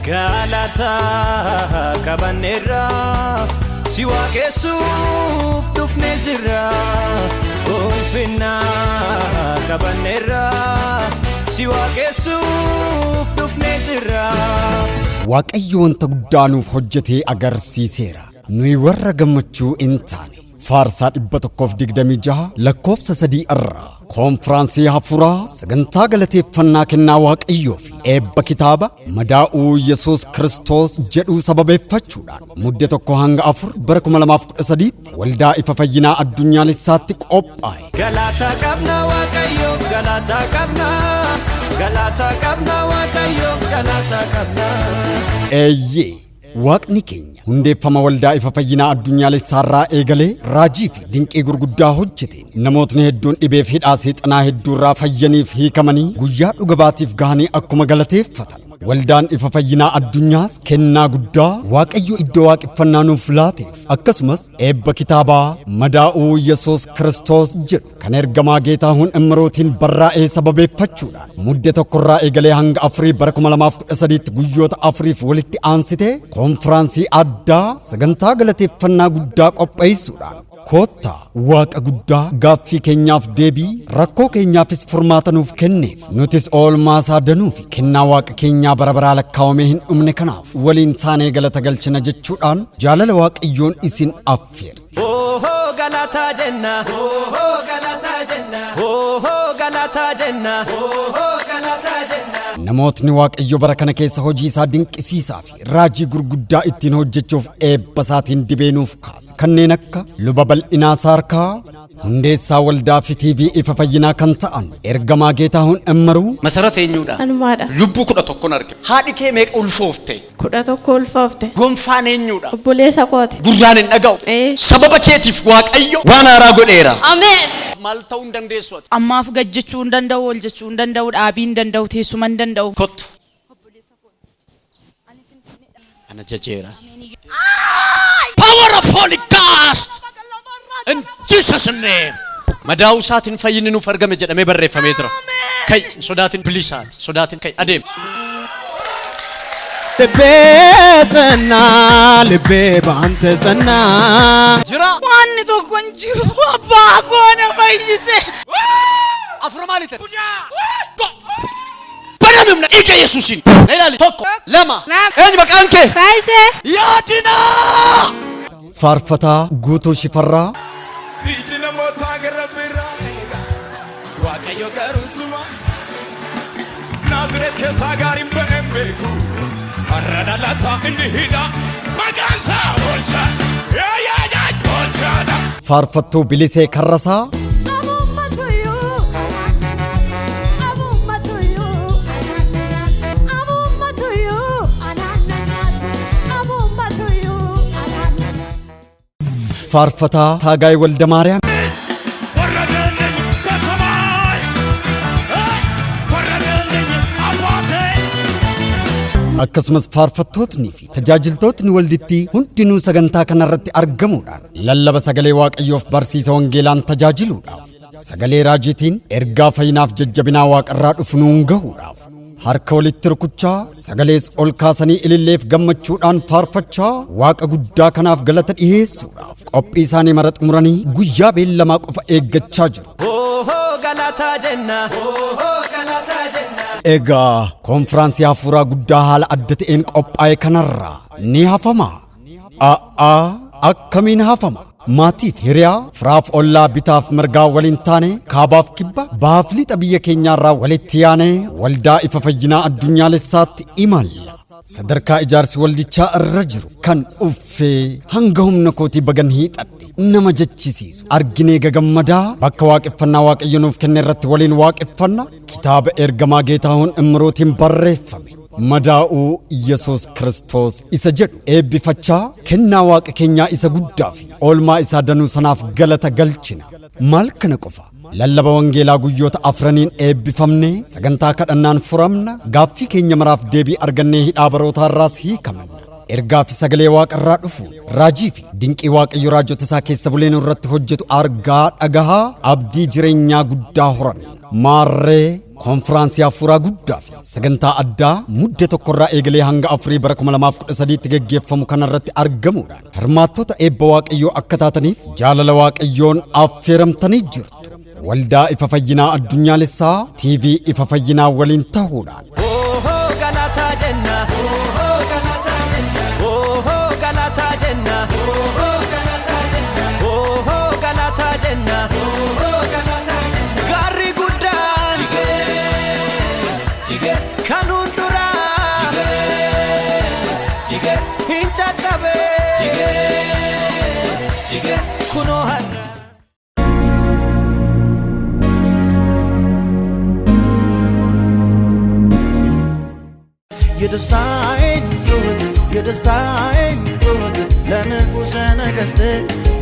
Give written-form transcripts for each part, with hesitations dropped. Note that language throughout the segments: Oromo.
Galata kabanera siwa kesuf tufne jira ulfina kabanera siwa kesuf tufne jira Waaqayyoon ta guddaanuuf hojjetee agarsiiseera nuyi warra gammachuu intaane faarsaa 126 lakkoofsa 3 irraa konfiraansii hafuuraa sagantaa galateeffannaa kennaa Waaqayyoo fi eebba kitaaba madaa'uu Yesuus Kiristoos jedhuu sababeeffachuudhaan mudde 1 hanga 4 bara 2013 waldaa ifa fayyinaa addunyaalessaatti qophaa'e. Galata qabna Waaqayyoof galata qabna Waaqayyoof galata qabna. Eeyyee Waaqni keenya hundeeffama waldaa ifa fayyinaa addunyaalessaarraa eegalee raajii fi dinqii gurguddaa hojjeteen namootni hedduun dhibee fi hidhaa seexanaa hedduurraa fayyaniif hiikamanii guyyaa dhugabaatiif gahanii akkuma galateeffatan waldaan ifa fayyinaa addunyaas kennaa guddaa Waaqayyo iddoo waaqeffannaa nuuf laateef akkasumas eebba kitaabaa madaa'uu Yesuus Kiristoos jedhu kan ergamaa Geetaahuun Imrootiin barraa'ee sababeeffachuudhaan mudde 1 irraa eegalee hanga 4 bara 2013 guyyoota 4f walitti aansitee konfiraansii addaa sagantaa galateeffannaa guddaa qopheessuudhaan Kotta waaqa guddaa gaaffii keenyaaf deebii rakkoo keenyaafis furmaata nuuf kenneef nutis oolmaasaa danuuf kennaa waaqa keenyaa bara baraa lakkaawamee hin dhumne kanaaf waliin taanee galata galchina jechuudhaan jaalala Waaqayyoon isin affeerti. Galata jenna galata jenna galata jenna galata jenna. Namootni Waaqayyo bara kana keessa hojii isaa dinqisiisaa fi raajii gurguddaa ittiin hojjechuuf eebba isaatiin dibeenuuf kaasa kanneen akka luba bal'inaa saarkaa hundeessaa waldaa fi TV ifa fayyinaa kan ta'an ergamaa Geetaahuun Imruu masarata eenyuudha anumaadha lubbuu 11 arge haadhi kee meeqa ulfoofte 11 ulfoofte gonfaan eenyuudha obboleessa kooti gurraan hin dhaga'u sababa keetiif Waaqayyo waan haaraa godheera ameen maal ta'uu hin dandeessu ati ammaaf gajjechuu hin danda'u ol jechuu hin danda'u dhaabii hin danda'u teessuma hin danda'u kottu ana jajeera power of Holy Ghost in Jesus name madaa'uu isaatiin fayyinni nuuf argame jedhamee barreeffamee jira kai sodaatiin bilisaati sodaatiin kai adeem ልቤ ባንተ ጸና jira wanni tokko hin jiru abbaa koo na fayyise afura maalite banamna ike Yesuusin leelali tokko lama eenyu maqaan kee faayise yaadina faarfataa guutuu shifarraa Biji namoota garabira Waaqayyo garuusuma Naazreet keessaa gaariin ba'een beeku har'a dhalata inni hidha maqaan isaa oolcha oolchaadha. faarfattuu bilisee karrasaa faarfataa taagaay walda maariyaam akkasumas faarfattootni fi tajaajiltootni waldittii hundinuu sagantaa kanarratti argamuudhaan lallaba sagalee Waaqayyoof barsiisa wangeelaan tajaajiluudhaaf sagalee raajiitiin ergaa fayyinaaf jajjabinaa waaqarraa dhufu nuun gahuudhaaf harka walitti rukuchaa sagalees ol kaasanii ililleef gammachuudhaan faarfachaa waaqa guddaa kanaaf galata dhiheessuudhaaf qophii isaanii mara xumuranii guyyaa beellamaa qofa eeggachaa jiru. Galata jenna galata jenna. Egaa konfiraansii hafuuraa guddaa haala adda ta'een qophaa'e kanarraa ni hafama. Akkamiin hafama? Maatiif hiriyaa firaaf ollaa bitaaf mirgaa waliin taane kaabaaf kibba baaf lixa biyya keenyaarraa walitti yaanee waldaa ifa fayyinaa addunyaalessaatti imalla. Sadarkaa ijaarsi waldichaa irra jiru kan uffee hanga humna kootii bagan hiixadhe nama jechisiisu arginee gagammadaa bakka waaqeffannaa Waaqayyo nuuf kenne irratti waliin waaqeffanna kitaaba ergamaa Geetaahuun Imrootiin barreeffame madaa'uu Yesuus Kiristoos isa jedhu eebbifachaa kennaa waaqa keenyaa isa guddaa fi oolmaa isaa danuu sanaaf galata galchina maal kana qofa lallaba wangeelaa guyyoota 4 eebbifamne sagantaa kadhannaan furamna gaaffii keenya maraaf deebii argannee hidhaa barootaarraas hiikamanna ergaa fi sagalee waaqarraa dhufu raajii fi dinqii Waaqayyo raajota isaa keessa buleen irratti hojjetu argaa dhagahaa abdii jireenyaa guddaa horan maarree ኮንፈራንስ ያፉራ ጉዳፊ ሰገንታ አዳ ሙደ ተኮራ ኤገሌ ሃንጋ አፍሪ በረኩመ ለማፍ ቁደሰዲት ገገፈሙ ከነረት አርገሙዳን ህርማቶታ ኤበ ዋቅዮ አከታተኒፍ ጃለለ ዋቅዮን አፌረምተኒ ጅርቱ ወልዳ ኢፈፈይና አዱኛ ለሳ ቲቪ ኢፈፈይና ወሊን ተሁዳን የደስታዬን ጩኸት የደስታዬን ጩኸት ለንጉሠ ነገሥት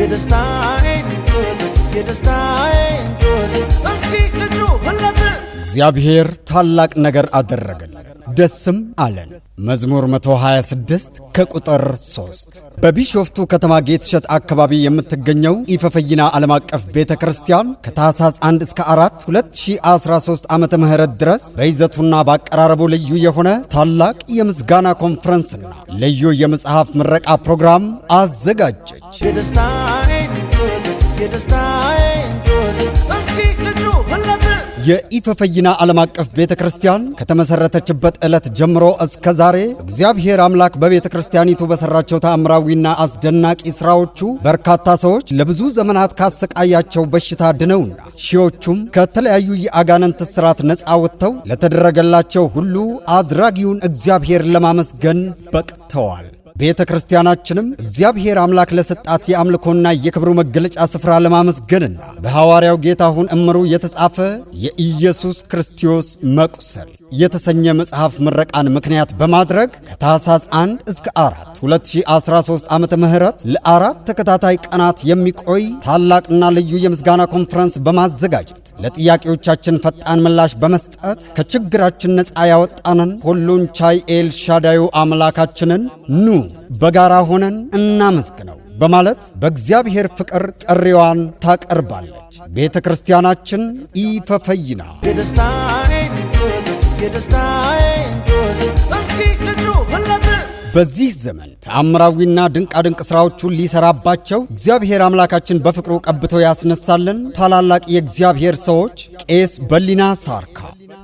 የደስታዬን ጩኸት የደስታዬን ጩኸት እስኪ ልጩህለት እግዚአብሔር ታላቅ ነገር አደረገልን ደስም አለን። መዝሙር 126 ከቁጥር 3 በቢሾፍቱ ከተማ ጌትሸት አካባቢ የምትገኘው ኢፈፈይና ዓለም አቀፍ ቤተክርስቲያን ከታህሳስ 1 እስከ 4 2013 ዓመተ ምህረት ድረስ በይዘቱና በአቀራረቡ ልዩ የሆነ ታላቅ የምስጋና ኮንፈረንስና ልዩ የመጽሐፍ ምረቃ ፕሮግራም አዘጋጀች። የደስታዬን ጩኸት የደስታዬን ጩኸት እስኪ ልጩህለት የኢፈፈይና ዓለም አቀፍ ቤተክርስቲያን ከተመሰረተችበት ዕለት ጀምሮ እስከ ዛሬ እግዚአብሔር አምላክ በቤተክርስቲያኒቱ በሰራቸው ተአምራዊና አስደናቂ ስራዎቹ በርካታ ሰዎች ለብዙ ዘመናት ካሰቃያቸው በሽታ ድነውና ሺዎቹም ከተለያዩ የአጋንንት እስራት ነፃ ወጥተው ለተደረገላቸው ሁሉ አድራጊውን እግዚአብሔር ለማመስገን በቅተዋል። ቤተክርስቲያናችንም እግዚአብሔር አምላክ ለሰጣት የአምልኮና የክብሩ መገለጫ ስፍራ ለማመስገንና በሐዋርያው ጌታሁን እምሩ የተጻፈ የኢየሱስ ክርስቶስ መቁሰል የተሰኘ መጽሐፍ ምረቃን ምክንያት በማድረግ ከታህሳስ 1 እስከ 4 2013 ዓመተ ምህረት ለአራት ተከታታይ ቀናት የሚቆይ ታላቅና ልዩ የምስጋና ኮንፈረንስ በማዘጋጀት ለጥያቄዎቻችን ፈጣን ምላሽ በመስጠት ከችግራችን ነፃ ያወጣንን ሁሉን ቻይ ኤል ሻዳዩ አምላካችንን ኑ በጋራ ሆነን እናመስግነው በማለት በእግዚአብሔር ፍቅር ጥሪዋን ታቀርባለች። ቤተክርስቲያናችን ኢፈፈይና የደስታዬን ጩኸት የደስታዬን ጩኸት እስኪ ልጩህለት በዚህ ዘመን ተአምራዊና ድንቃድንቅ ስራዎቹን ሊሰራባቸው እግዚአብሔር አምላካችን በፍቅሩ ቀብቶ ያስነሳልን ታላላቅ የእግዚአብሔር ሰዎች ቄስ በሊና ሳርካ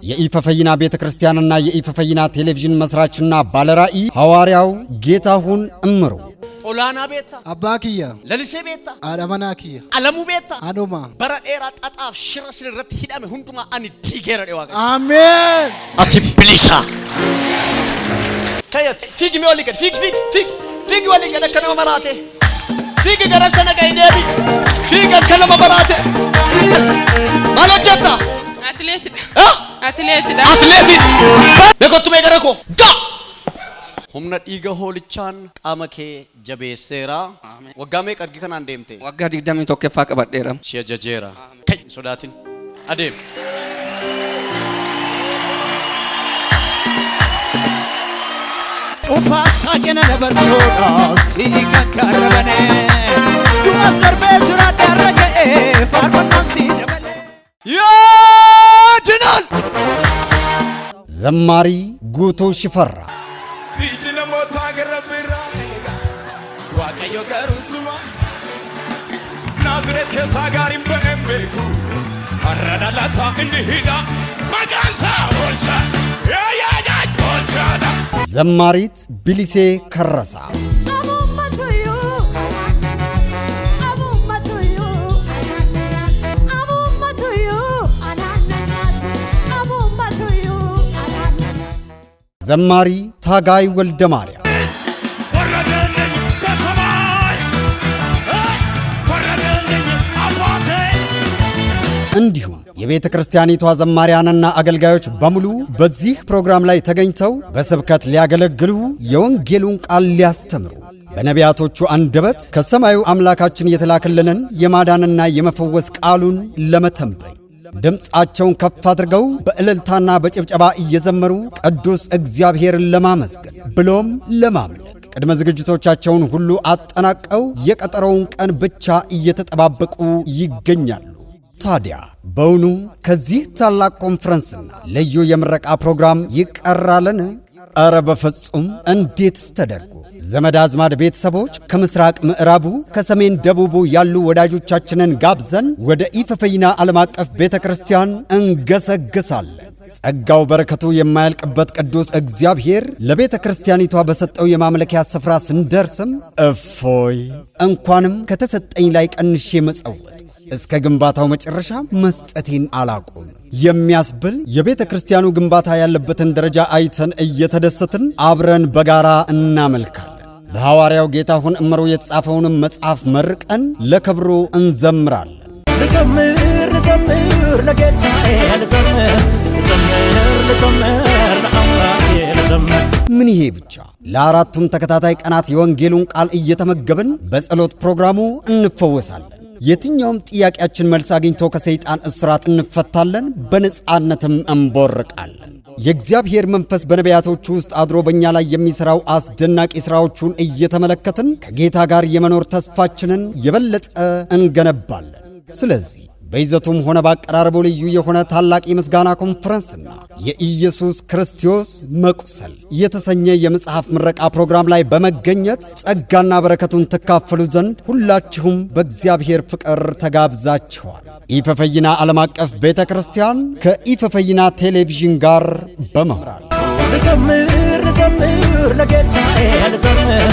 የኢፈፈይና ቤተክርስቲያንና የኢፈፈይና ቴሌቪዥን መስራችና ባለራእይ ሐዋርያው ጌታሁን እምሩ ኦላና ቤታ አባኪያ ለልሴ ቤታ አዳመናኪያ አለሙ ቤታ አኖማ በረዴራ ጣጣፍ ሽረስን ረት ሂዳሜ ሁንዱማ አኒ ዲጌረ ደዋጋ አሜን አቲ ብሊሳ ከየት ፊግ ሚወልቀድ ፊግ ወልቀድ ከነመ መራቴ ፊግ ገረሰነ ቀይዴቢ ፊግ ከነመ መራቴ ማለጀታ አትሌት በኮቱ መገረኮ ጋ humna dhiiga hoolichaan qaama kee jabeesseera waggaa meeqa argi kanaan deemte waggaa 21ffaa qabadheera si ajajeera kai sodaatin adeem ጩፋሳ የነበርሶዳ ሲከከረበኔ ዱአሰርቤ ጅራ ደረገ ፋርቆና ሲደበለ ያድናል ዘማሪ ጉቱ ሽፈራ ቢጅነ ሞታ ገረብራ ዋቀዮ ገሩስማ ናዝሬት ከሳጋሪም በእምቤኩ አረዳላታ እንሂዳ መጋንሳ ሆልቻ ያያጃጅ ሆልቻዳ ዘማሪት ቢሊሴ ከረሳ ዘማሪ ታጋይ ወልደ ማርያም ወረደልኝ ከሰማይ ወረደልኝ አባቴ እንዲሁም የቤተ ክርስቲያኒቷ ዘማሪያንና አገልጋዮች በሙሉ በዚህ ፕሮግራም ላይ ተገኝተው በስብከት ሊያገለግሉ የወንጌሉን ቃል ሊያስተምሩ በነቢያቶቹ አንደበት ከሰማዩ አምላካችን የተላከልንን የማዳንና የመፈወስ ቃሉን ለመተንበይ ድምፃቸውን ከፍ አድርገው በእልልታና በጭብጨባ እየዘመሩ ቅዱስ እግዚአብሔርን ለማመስገን ብሎም ለማምለክ ቅድመ ዝግጅቶቻቸውን ሁሉ አጠናቀው የቀጠሮውን ቀን ብቻ እየተጠባበቁ ይገኛሉ። ታዲያ በውኑ ከዚህ ታላቅ ኮንፈረንስና ልዩ የምረቃ ፕሮግራም ይቀራልን? አረ በፍጹም! እንዴትስ ተደርጎ ዘመድ አዝማድ ቤተሰቦች ከምስራቅ ምዕራቡ ከሰሜን ደቡቡ ያሉ ወዳጆቻችንን ጋብዘን ወደ ኢፈፈይና ዓለም አቀፍ ቤተክርስቲያን እንገሰግሳለን። ጸጋው በረከቱ የማያልቅበት ቅዱስ እግዚአብሔር ለቤተ ክርስቲያኒቷ በሰጠው የማምለኪያ ስፍራ ስንደርስም እፎይ እንኳንም ከተሰጠኝ ላይ ቀንሼ መጸወት እስከ ግንባታው መጨረሻ መስጠቴን አላቆም የሚያስብል የቤተ ክርስቲያኑ ግንባታ ያለበትን ደረጃ አይተን እየተደሰትን አብረን በጋራ እናመልካለን። በሐዋርያው ጌታሁን እምሩ የተጻፈውን መጽሐፍ መርቀን ለክብሩ እንዘምራለን። ልዘምር ለጌታዬ ልዘምር ለአምላኬ ልዘምር። ምን ይሄ ብቻ! ለአራቱም ተከታታይ ቀናት የወንጌሉን ቃል እየተመገብን በጸሎት ፕሮግራሙ እንፈወሳለን። የትኛውም ጥያቄያችን መልስ አግኝቶ ከሰይጣን እስራት እንፈታለን፣ በነጻነትም እንቦርቃለን። የእግዚአብሔር መንፈስ በነቢያቶቹ ውስጥ አድሮ በእኛ ላይ የሚሠራው አስደናቂ ሥራዎቹን እየተመለከትን ከጌታ ጋር የመኖር ተስፋችንን የበለጠ እንገነባለን። ስለዚህ በይዘቱም ሆነ በአቀራረቡ ልዩ የሆነ ታላቅ የምስጋና ኮንፈረንስና የኢየሱስ ክርስቶስ መቁሰል የተሰኘ የመጽሐፍ ምረቃ ፕሮግራም ላይ በመገኘት ጸጋና በረከቱን ትካፈሉ ዘንድ ሁላችሁም በእግዚአብሔር ፍቅር ተጋብዛችኋል። ኢፈፈይና ዓለም አቀፍ ቤተ ክርስቲያን ከኢፈፈይና ቴሌቪዥን ጋር በመሆን ልዘምር ለጌታዬ ልዘምር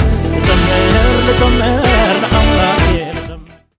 ለአምላኬ